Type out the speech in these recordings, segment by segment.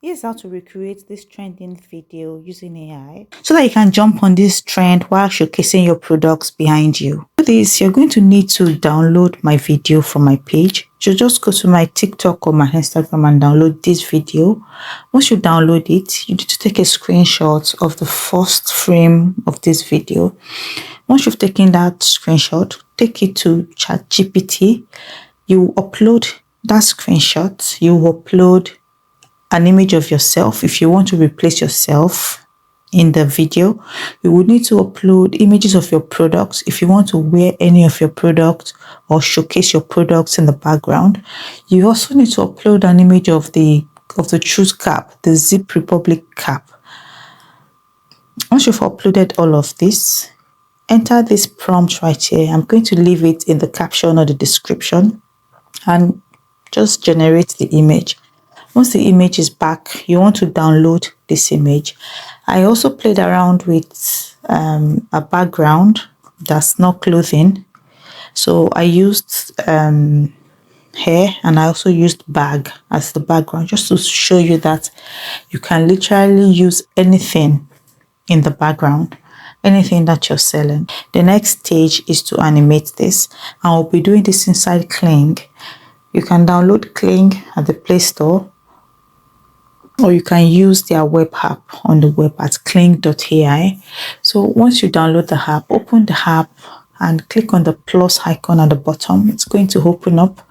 Here's how to recreate this trending video using AI so that you can jump on this trend while showcasing your products behind you. For this, you're going to need to download my video from my page. So just go to my TikTok or my Instagram and download this video. Once you download it, you need to take a screenshot of the first frame of this video. Once you've taken that screenshot, take it to ChatGPT. You upload that screenshot. You upload an image of yourself. If you want to replace yourself in the video, you would need to upload images of your products. If you want to wear any of your products or showcase your products in the background, you also need to upload an image of the Choose cap, the Zip Republic cap. Once you've uploaded all of this, enter this prompt right here. I'm going to leave it in the caption or the description and just generate the image. Once the image is back, you want to download this image. I also played around with a background that's not clothing. So I used hair, and I also used bag as the background, just to show you that you can literally use anything in the background, anything that you're selling. The next stage is to animate this, and I'll be doing this inside Kling. You can download Kling at the Play Store, or you can use their web app on the web at kling.ai. So once you download the app, open the app and click on the plus icon at the bottom. It's going to open up,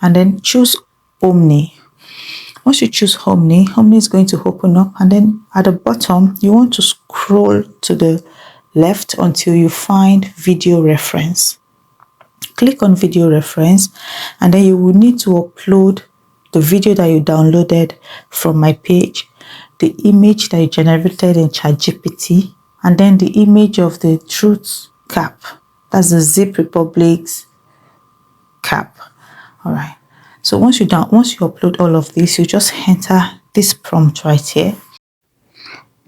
and then choose Omni. Once you choose Omni is going to open up, and then at the bottom, you want to scroll to the left until you find video reference. Click on video reference, and then you will need to upload the video that you downloaded from my page, the image that you generated in ChatGPT, and then the image of the Truth cap. That's the Zip Republic's cap. All right. So once you upload all of this, you just enter this prompt right here.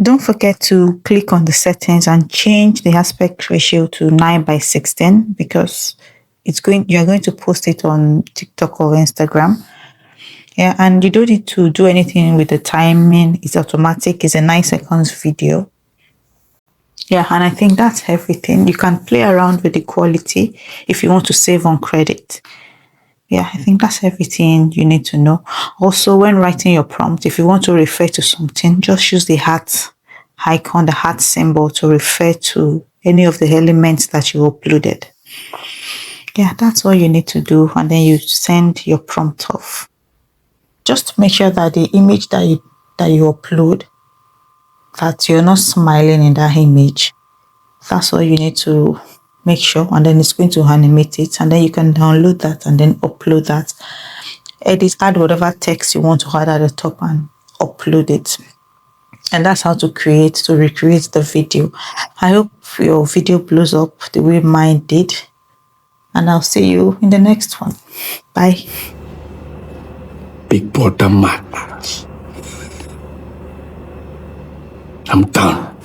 Don't forget to click on the settings and change the aspect ratio to 9:16 because you're going to post it on TikTok or Instagram. Yeah, and you don't need to do anything with the timing. It's automatic. It's a 9 seconds video. Yeah, and I think that's everything. You can play around with the quality if you want to save on credit. Yeah, I think that's everything you need to know. Also, when writing your prompt, if you want to refer to something, just use the heart icon, the heart symbol, to refer to any of the elements that you uploaded. Yeah, that's all you need to do, and then you send your prompt off. Just make sure that the image that you upload, that you're not smiling in that image. That's all you need to make sure, and then it's going to animate it, and then you can download that and then upload that. Add whatever text you want to add at the top and upload it. And that's how to recreate the video. I hope your video blows up the way mine did, and I'll see you in the next one. Bye. Big brother madness. I'm done.